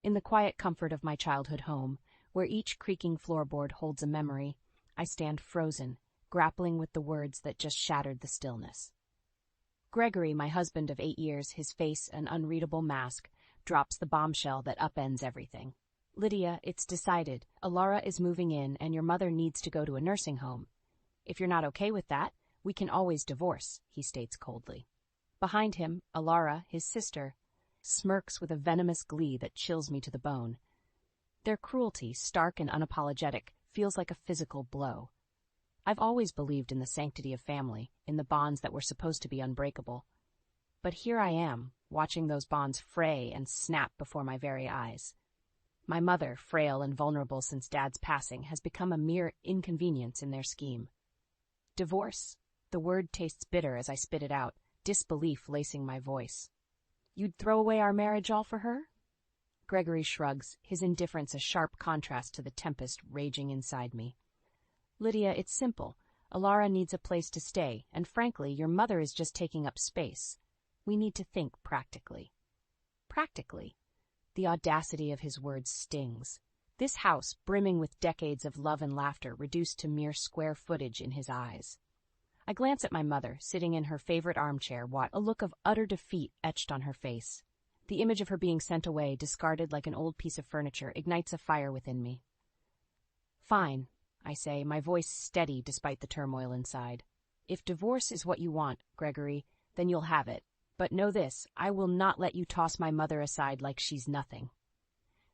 In the quiet comfort of my childhood home, where each creaking floorboard holds a memory, I stand frozen, grappling with the words that just shattered the stillness. Gregory, my husband of 8 years, his face an unreadable mask, drops the bombshell that upends everything. Lydia, it's decided. Alara is moving in and your mother needs to go to a nursing home. If you're not okay with that, we can always divorce, he states coldly. Behind him, Alara, his sister, smirks with a venomous glee that chills me to the bone. Their cruelty, stark and unapologetic, feels like a physical blow. I've always believed in the sanctity of family, in the bonds that were supposed to be unbreakable. But here I am, watching those bonds fray and snap before my very eyes. My mother, frail and vulnerable since Dad's passing, has become a mere inconvenience in their scheme. Divorce? The word tastes bitter as I spit it out, disbelief lacing my voice. You'd throw away our marriage all for her? Gregory shrugs, his indifference a sharp contrast to the tempest raging inside me. Lydia, it's simple. Alara needs a place to stay, and frankly, your mother is just taking up space. We need to think practically. Practically? The audacity of his words stings. This house, brimming with decades of love and laughter, reduced to mere square footage in his eyes. I glance at my mother, sitting in her favorite armchair, a look of utter defeat etched on her face. The image of her being sent away, discarded like an old piece of furniture, ignites a fire within me. Fine, I say, my voice steady despite the turmoil inside. If divorce is what you want, Gregory, then you'll have it. But know this, I will not let you toss my mother aside like she's nothing.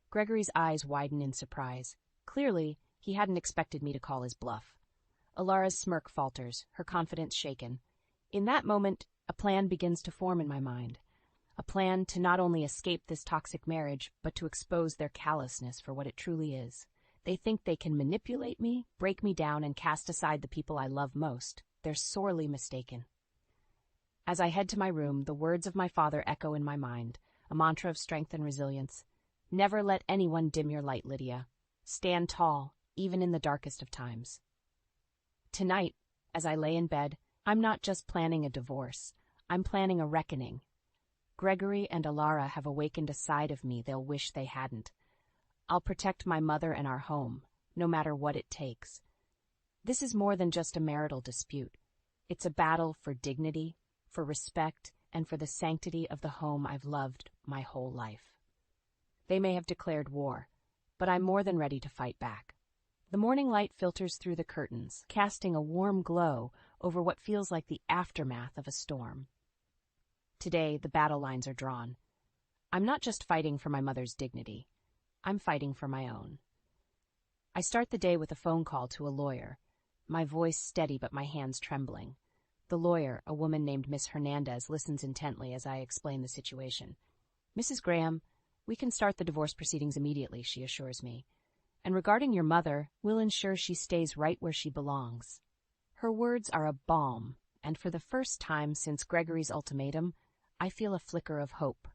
Gregory's eyes widen in surprise. Clearly, he hadn't expected me to call his bluff. Alara's smirk falters, her confidence shaken. In that moment, a plan begins to form in my mind. A plan to not only escape this toxic marriage, but to expose their callousness for what it truly is. They think they can manipulate me, break me down, and cast aside the people I love most. They're sorely mistaken. As I head to my room, the words of my father echo in my mind, a mantra of strength and resilience. Never let anyone dim your light, Lydia. Stand tall, even in the darkest of times. Tonight, as I lay in bed, I'm not just planning a divorce. I'm planning a reckoning. Gregory and Alara have awakened a side of me they'll wish they hadn't. I'll protect my mother and our home, no matter what it takes. This is more than just a marital dispute. It's a battle for dignity, for respect, and for the sanctity of the home I've loved my whole life. They may have declared war, but I'm more than ready to fight back. The morning light filters through the curtains, casting a warm glow over what feels like the aftermath of a storm. Today, the battle lines are drawn. I'm not just fighting for my mother's dignity. I'm fighting for my own. I start the day with a phone call to a lawyer, my voice steady but my hands trembling. The lawyer, a woman named Miss Hernandez, listens intently as I explain the situation. Mrs. Graham, we can start the divorce proceedings immediately, she assures me. And regarding your mother, we'll ensure she stays right where she belongs. Her words are a balm, and for the first time since Gregory's ultimatum, I feel a flicker of hope.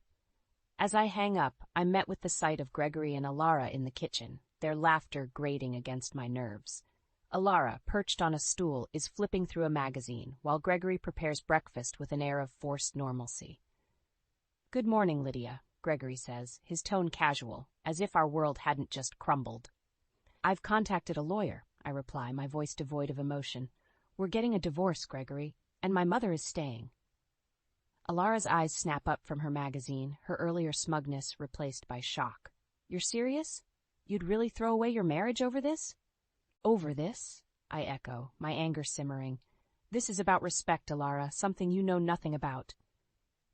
As I hang up, I'm met with the sight of Gregory and Alara in the kitchen, their laughter grating against my nerves. Alara, perched on a stool, is flipping through a magazine, while Gregory prepares breakfast with an air of forced normalcy. Good morning, Lydia, Gregory says, his tone casual, as if our world hadn't just crumbled. I've contacted a lawyer, I reply, my voice devoid of emotion. We're getting a divorce, Gregory, and my mother is staying. Alara's eyes snap up from her magazine, her earlier smugness replaced by shock. You're serious? You'd really throw away your marriage over this? Over this? I echo, my anger simmering. This is about respect, Alara, something you know nothing about.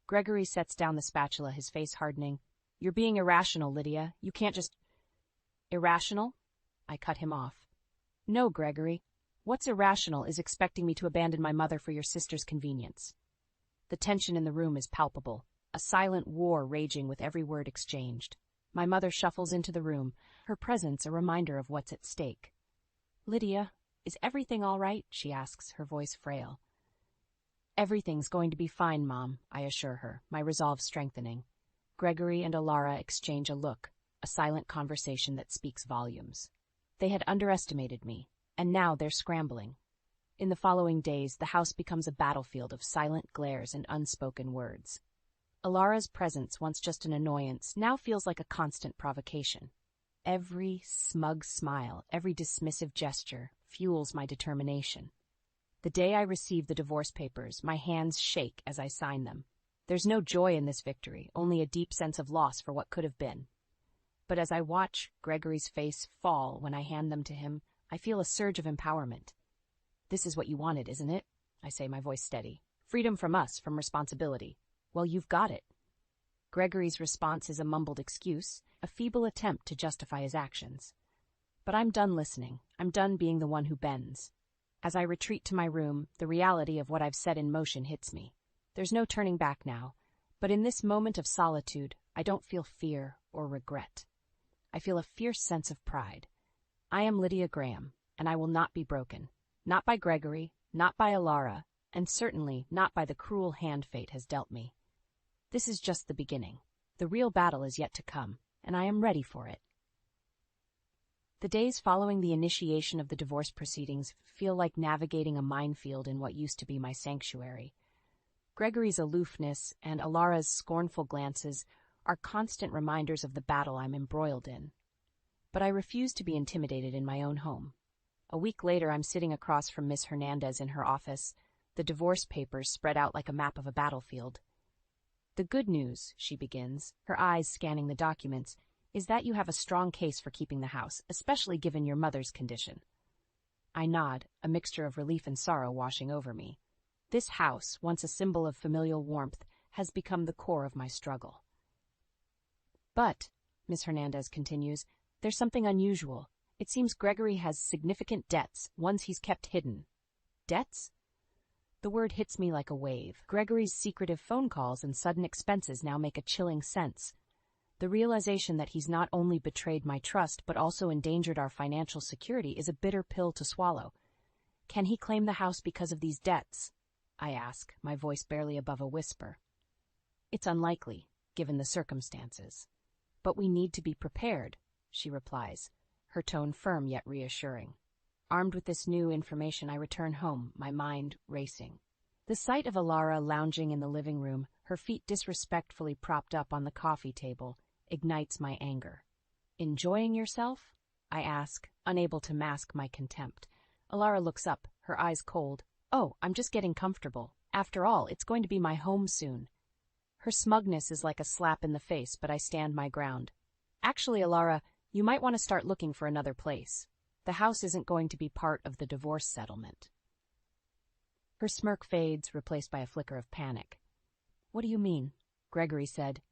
Gregory sets down the spatula, his face hardening. You're being irrational, Lydia. You can't just... Irrational? I cut him off. No, Gregory. What's irrational is expecting me to abandon my mother for your sister's convenience. The tension in the room is palpable, a silent war raging with every word exchanged. My mother shuffles into the room, her presence a reminder of what's at stake. Lydia, is everything all right? She asks, her voice frail. Everything's going to be fine, Mom, I assure her, my resolve strengthening. Gregory and Alara exchange a look, a silent conversation that speaks volumes. They had underestimated me, and now they're scrambling. In the following days, the house becomes a battlefield of silent glares and unspoken words. Alara's presence, once just an annoyance, now feels like a constant provocation. Every smug smile, every dismissive gesture fuels my determination. The day I receive the divorce papers, my hands shake as I sign them. There's no joy in this victory, only a deep sense of loss for what could have been. But as I watch Gregory's face fall when I hand them to him, I feel a surge of empowerment. "This is what you wanted, isn't it?" I say, my voice steady. "Freedom from us, from responsibility. Well, you've got it." Gregory's response is a mumbled excuse, a feeble attempt to justify his actions. But I'm done listening. I'm done being the one who bends. As I retreat to my room, the reality of what I've set in motion hits me. There's no turning back now, but in this moment of solitude, I don't feel fear or regret. I feel a fierce sense of pride. I am Lydia Graham, and I will not be broken. Not by Gregory, not by Alara, and certainly not by the cruel hand fate has dealt me. This is just the beginning. The real battle is yet to come, and I am ready for it. The days following the initiation of the divorce proceedings feel like navigating a minefield in what used to be my sanctuary. Gregory's aloofness and Alara's scornful glances are constant reminders of the battle I'm embroiled in. But I refuse to be intimidated in my own home. A week later, I'm sitting across from Miss Hernandez in her office, the divorce papers spread out like a map of a battlefield. "The good news," she begins, her eyes scanning the documents, "is that you have a strong case for keeping the house, especially given your mother's condition." I nod, a mixture of relief and sorrow washing over me. This house, once a symbol of familial warmth, has become the core of my struggle. "But," Miss Hernandez continues, "there's something unusual. It seems Gregory has significant debts, ones he's kept hidden." "Debts?" The word hits me like a wave. Gregory's secretive phone calls and sudden expenses now make a chilling sense. The realization that he's not only betrayed my trust but also endangered our financial security is a bitter pill to swallow. "Can he claim the house because of these debts?" I ask, my voice barely above a whisper. "It's unlikely, given the circumstances. But we need to be prepared," she replies, her tone firm yet reassuring. Armed with this new information, I return home, my mind racing. The sight of Alara lounging in the living room, her feet disrespectfully propped up on the coffee table, ignites my anger. "Enjoying yourself?" I ask, unable to mask my contempt. Alara looks up, her eyes cold. "Oh, I'm just getting comfortable. After all, it's going to be my home soon." Her smugness is like a slap in the face, but I stand my ground. "Actually, Alara, you might want to start looking for another place. The house isn't going to be part of the divorce settlement." Her smirk fades, replaced by a flicker of panic. "What do you mean?" Gregory said.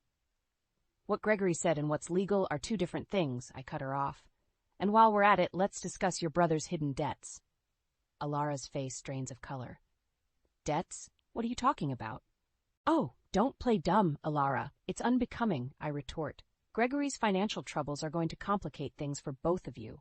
"What Gregory said and what's legal are two different things," I cut her off. "And while we're at it, let's discuss your brother's hidden debts." Alara's face strains of color. "Debts? What are you talking about?" "Oh, don't play dumb, Alara. It's unbecoming," I retort. "Gregory's financial troubles are going to complicate things for both of you."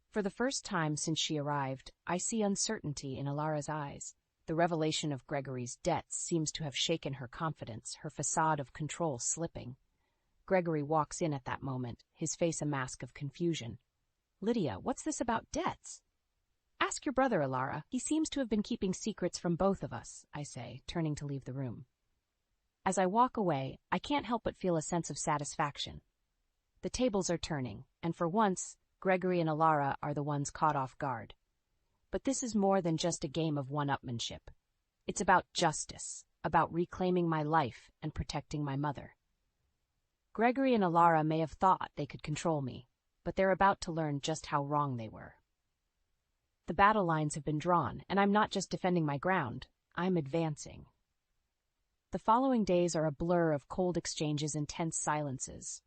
For the first time since she arrived, I see uncertainty in Alara's eyes. The revelation of Gregory's debts seems to have shaken her confidence, her facade of control slipping. Gregory walks in at that moment, his face a mask of confusion. "Lydia, what's this about debts?" "Ask your brother, Alara. He seems to have been keeping secrets from both of us," I say, turning to leave the room. As I walk away, I can't help but feel a sense of satisfaction. The tables are turning, and for once, Gregory and Alara are the ones caught off guard. But this is more than just a game of one-upmanship. It's about justice, about reclaiming my life and protecting my mother. Gregory and Alara may have thought they could control me, but they're about to learn just how wrong they were. The battle lines have been drawn, and I'm not just defending my ground, I'm advancing. The following days are a blur of cold exchanges and tense silences.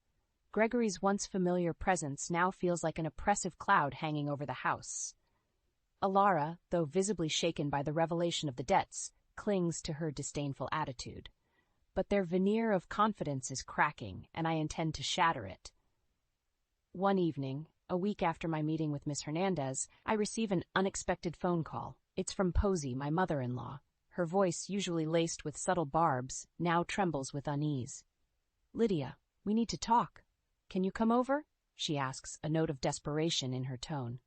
Gregory's once familiar presence now feels like an oppressive cloud hanging over the house. Alara, though visibly shaken by the revelation of the debts, clings to her disdainful attitude. But their veneer of confidence is cracking, and I intend to shatter it. One evening, a week after my meeting with Miss Hernandez, I receive an unexpected phone call. It's from Posey, my mother-in-law. Her voice, usually laced with subtle barbs, now trembles with unease. "Lydia, we need to talk. Can you come over?" she asks, a note of desperation in her tone.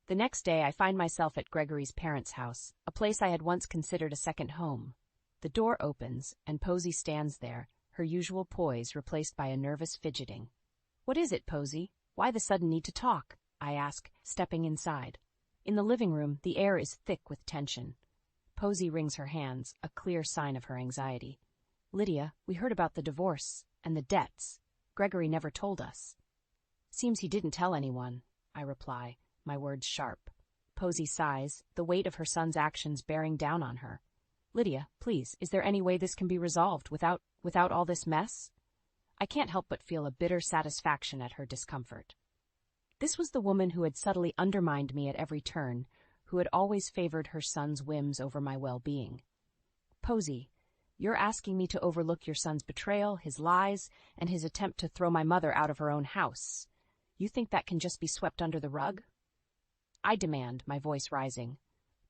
The next day, I find myself at Gregory's parents' house, a place I had once considered a second home. The door opens, and Posey stands there, her usual poise replaced by a nervous fidgeting. "What is it, Posy? Why the sudden need to talk?" I ask, stepping inside. In the living room, the air is thick with tension. Posy wrings her hands, a clear sign of her anxiety. "Lydia, we heard about the divorce and the debts. Gregory never told us." "Seems he didn't tell anyone," I reply, my words sharp. Posy sighs, the weight of her son's actions bearing down on her. "Lydia, please, is there any way this can be resolved without all this mess?" I can't help but feel a bitter satisfaction at her discomfort. This was the woman who had subtly undermined me at every turn, who had always favored her son's whims over my well-being. "Posy, you're asking me to overlook your son's betrayal, his lies, and his attempt to throw my mother out of her own house. You think that can just be swept under the rug?" I demand, my voice rising.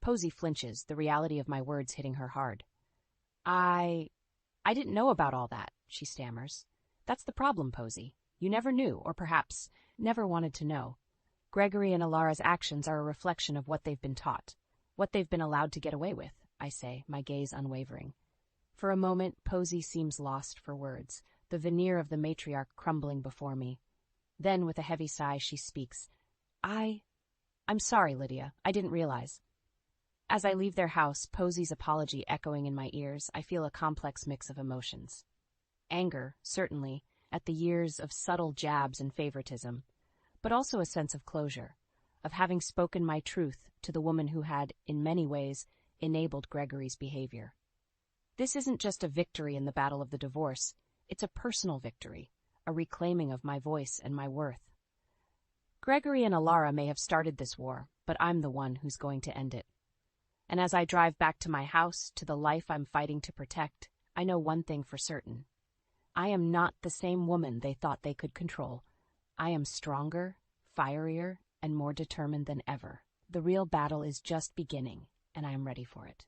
Posy flinches, the reality of my words hitting her hard. I didn't know about all that," she stammers. "That's the problem, Posy. You never knew, or perhaps never wanted to know. Gregory and Alara's actions are a reflection of what they've been taught, what they've been allowed to get away with," I say, my gaze unwavering. For a moment, Posy seems lost for words, the veneer of the matriarch crumbling before me. Then, with a heavy sigh, she speaks. I'm sorry, Lydia. I didn't realize." As I leave their house, Posy's apology echoing in my ears, I feel a complex mix of emotions. Anger, certainly, at the years of subtle jabs and favoritism, but also a sense of closure, of having spoken my truth to the woman who had, in many ways, enabled Gregory's behavior. This isn't just a victory in the battle of the divorce, it's a personal victory, a reclaiming of my voice and my worth. Gregory and Alara may have started this war, but I'm the one who's going to end it. And as I drive back to my house, to the life I'm fighting to protect, I know one thing for certain. I am not the same woman they thought they could control. I am stronger, fierier, and more determined than ever. The real battle is just beginning, and I am ready for it.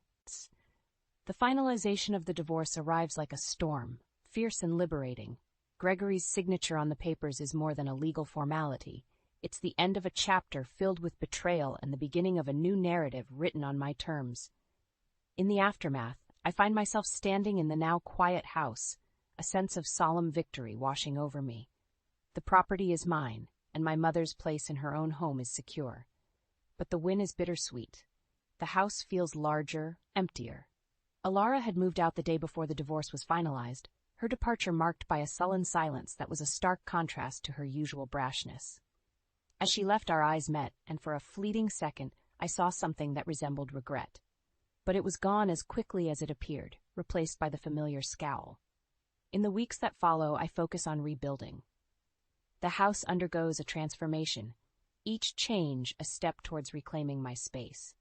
The finalization of the divorce arrives like a storm, fierce and liberating. Gregory's signature on the papers is more than a legal formality. It's the end of a chapter filled with betrayal and the beginning of a new narrative written on my terms. In the aftermath, I find myself standing in the now quiet house, a sense of solemn victory washing over me. The property is mine, and my mother's place in her own home is secure. But the win is bittersweet. The house feels larger, emptier. Alara had moved out the day before the divorce was finalized, her departure marked by a sullen silence that was a stark contrast to her usual brashness. As she left, our eyes met, and for a fleeting second, I saw something that resembled regret. But it was gone as quickly as it appeared, replaced by the familiar scowl. In the weeks that follow, I focus on rebuilding. The house undergoes a transformation, each change a step towards reclaiming my space.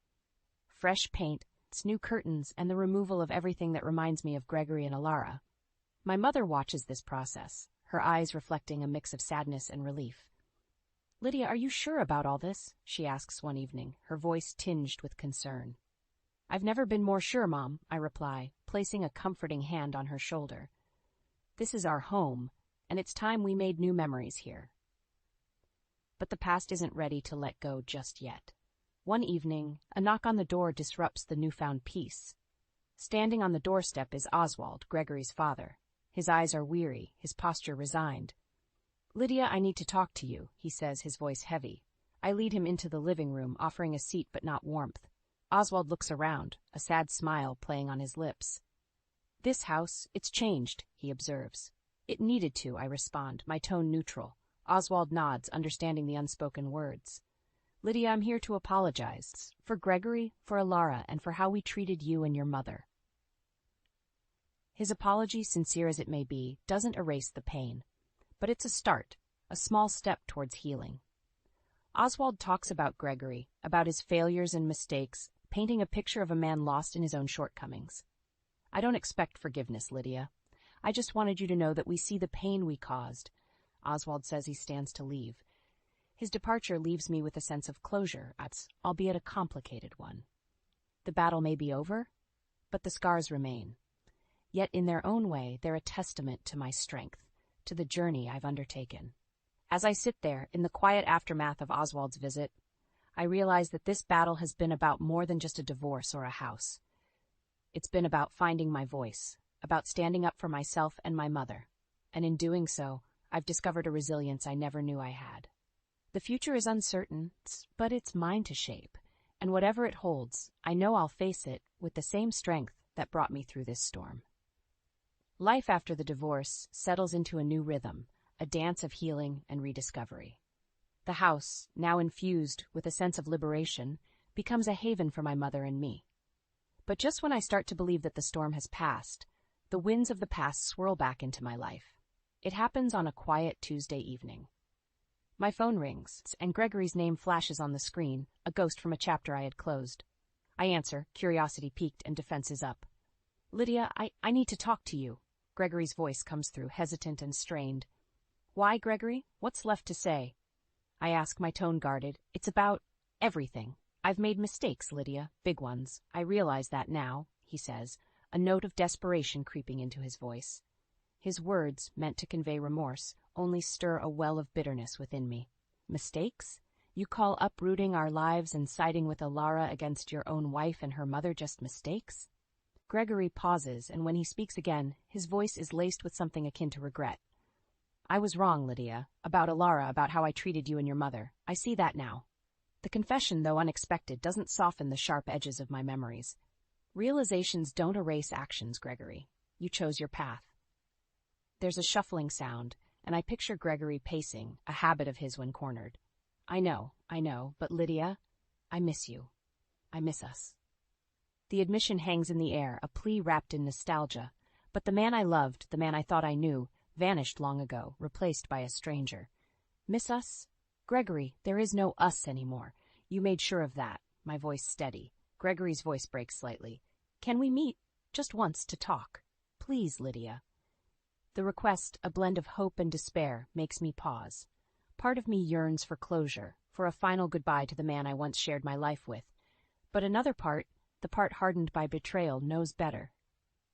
Fresh paint, new curtains, and the removal of everything that reminds me of Gregory and Alara. My mother watches this process, her eyes reflecting a mix of sadness and relief. "Lydia, are you sure about all this?" she asks one evening, her voice tinged with concern. "I've never been more sure, Mom," I reply, placing a comforting hand on her shoulder. "This is our home, and it's time we made new memories here." But the past isn't ready to let go just yet. One evening, a knock on the door disrupts the newfound peace. Standing on the doorstep is Oswald, Gregory's father. His eyes are weary, his posture resigned. "Lydia, I need to talk to you," he says, his voice heavy. I lead him into the living room, offering a seat but not warmth. Oswald looks around, a sad smile playing on his lips. "This house, it's changed," he observes. "It needed to," I respond, my tone neutral. Oswald nods, understanding the unspoken words. "Lydia, I'm here to apologize. For Gregory, for Alara, and for how we treated you and your mother." His apology, sincere as it may be, doesn't erase the pain. But it's a start, a small step towards healing. Oswald talks about Gregory, about his failures and mistakes, painting a picture of a man lost in his own shortcomings. "I don't expect forgiveness, Lydia. I just wanted you to know that we see the pain we caused." Oswald says he stands to leave. His departure leaves me with a sense of closure, albeit a complicated one. The battle may be over, but the scars remain. Yet in their own way, they're a testament to my strength, to the journey I've undertaken. As I sit there, in the quiet aftermath of Oswald's visit, I realize that this battle has been about more than just a divorce or a house. It's been about finding my voice, about standing up for myself and my mother. And in doing so, I've discovered a resilience I never knew I had. The future is uncertain, but it's mine to shape. And whatever it holds, I know I'll face it with the same strength that brought me through this storm. Life after the divorce settles into a new rhythm, a dance of healing and rediscovery. The house, now infused with a sense of liberation, becomes a haven for my mother and me. But just when I start to believe that the storm has passed, the winds of the past swirl back into my life. It happens on a quiet Tuesday evening. My phone rings, and Gregory's name flashes on the screen, a ghost from a chapter I had closed. I answer, curiosity piqued and defenses up. "Lydia, I need to talk to you." Gregory's voice comes through, hesitant and strained. "Why, Gregory? What's left to say?" I ask, my tone guarded. "It's about everything. I've made mistakes, Lydia, big ones. I realize that now," he says, a note of desperation creeping into his voice. His words, meant to convey remorse, only stir a well of bitterness within me. "Mistakes? You call uprooting our lives and siding with Alara against your own wife and her mother just mistakes?" Gregory pauses, and when he speaks again, his voice is laced with something akin to regret. "I was wrong, Lydia, about Alara, about how I treated you and your mother. I see that now." The confession, though unexpected, doesn't soften the sharp edges of my memories. Realizations don't erase actions, Gregory. You chose your path. There's a shuffling sound, and I picture Gregory pacing, a habit of his when cornered. I know, but Lydia, I miss you. I miss us." The admission hangs in the air, a plea wrapped in nostalgia. But the man I loved, the man I thought I knew, vanished long ago, replaced by a stranger. "Miss us? Gregory, there is no us anymore. You made sure of that." My voice steady. Gregory's voice breaks slightly. "Can we meet? Just once to talk. Please, Lydia." The request, a blend of hope and despair, makes me pause. Part of me yearns for closure, for a final goodbye to the man I once shared my life with. But another part, the part hardened by betrayal, knows better.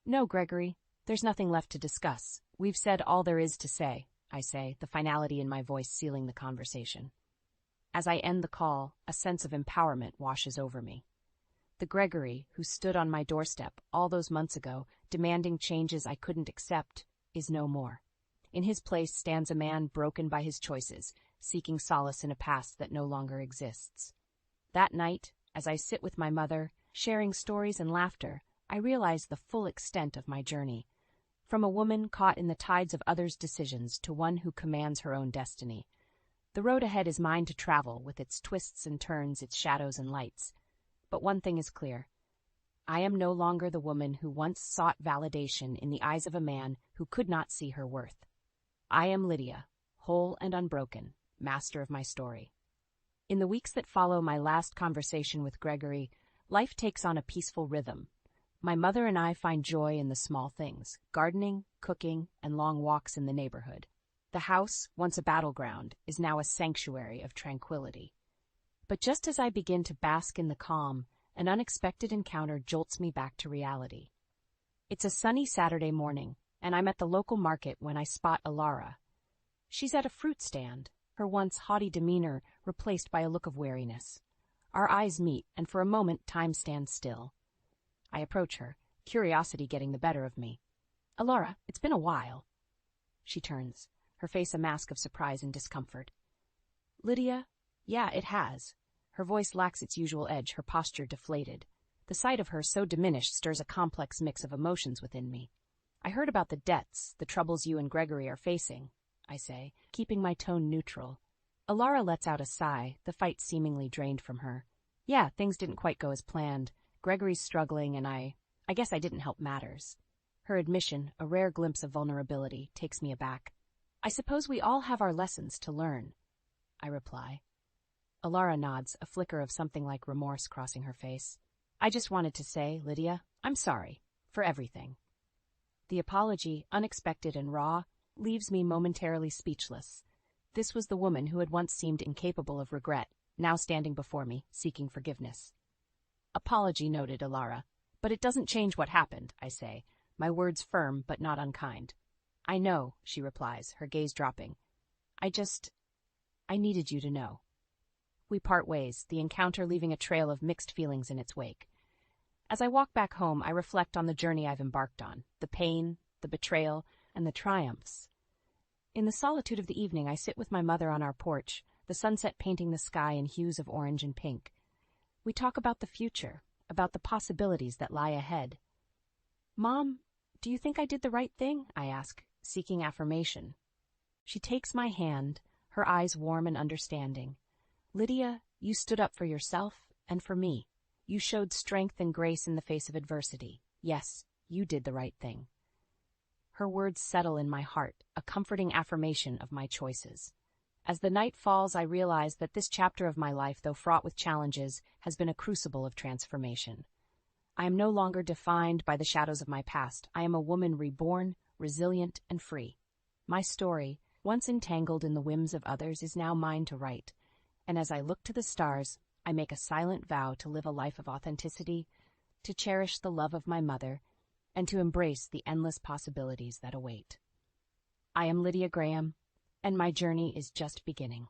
"No, Gregory, there's nothing left to discuss. We've said all there is to say," I say, the finality in my voice sealing the conversation. As I end the call, a sense of empowerment washes over me. The Gregory who stood on my doorstep all those months ago, demanding changes I couldn't accept, is no more. In his place stands a man broken by his choices, seeking solace in a past that no longer exists. That night, as I sit with my mother, sharing stories and laughter, I realize the full extent of my journey. From a woman caught in the tides of others' decisions to one who commands her own destiny. The road ahead is mine to travel, with its twists and turns, its shadows and lights. But one thing is clear. I am no longer the woman who once sought validation in the eyes of a man who could not see her worth. I am Lydia, whole and unbroken, master of my story. In the weeks that follow my last conversation with Gregory, life takes on a peaceful rhythm. My mother and I find joy in the small things, gardening, cooking, and long walks in the neighborhood. The house, once a battleground, is now a sanctuary of tranquility. But just as I begin to bask in the calm, an unexpected encounter jolts me back to reality. It's a sunny Saturday morning, and I'm at the local market when I spot Alara. She's at a fruit stand, her once haughty demeanor replaced by a look of wariness. Our eyes meet, and for a moment time stands still. I approach her, curiosity getting the better of me. "Alara, it's been a while." She turns, her face a mask of surprise and discomfort. "Lydia, yeah, it has." Her voice lacks its usual edge, her posture deflated. The sight of her so diminished stirs a complex mix of emotions within me. "I heard about the debts, the troubles you and Gregory are facing," I say, keeping my tone neutral. Alara lets out a sigh, the fight seemingly drained from her. "Yeah, things didn't quite go as planned. Gregory's struggling, and I guess I didn't help matters." Her admission, a rare glimpse of vulnerability, takes me aback. "I suppose we all have our lessons to learn," I reply. Alara nods, a flicker of something like remorse crossing her face. "I just wanted to say, Lydia, I'm sorry. For everything." The apology, unexpected and raw, leaves me momentarily speechless. This was the woman who had once seemed incapable of regret, now standing before me, seeking forgiveness. "Apology noted, Alara. But it doesn't change what happened," I say, my words firm but not unkind. "I know," she replies, her gaze dropping. I needed you to know." We part ways, the encounter leaving a trail of mixed feelings in its wake. As I walk back home, I reflect on the journey I've embarked on, the pain, the betrayal, and the triumphs. In the solitude of the evening, I sit with my mother on our porch, the sunset painting the sky in hues of orange and pink. We talk about the future, about the possibilities that lie ahead. "Mom, do you think I did the right thing?" I ask, seeking affirmation. She takes my hand, her eyes warm and understanding. "Lydia, you stood up for yourself and for me. You showed strength and grace in the face of adversity. Yes, you did the right thing." Her words settle in my heart, a comforting affirmation of my choices. As the night falls, I realize that this chapter of my life, though fraught with challenges, has been a crucible of transformation. I am no longer defined by the shadows of my past. I am a woman reborn, resilient, and free. My story, once entangled in the whims of others, is now mine to write. And as I look to the stars, I make a silent vow to live a life of authenticity, to cherish the love of my mother, and to embrace the endless possibilities that await. I am Lydia Graham, and my journey is just beginning.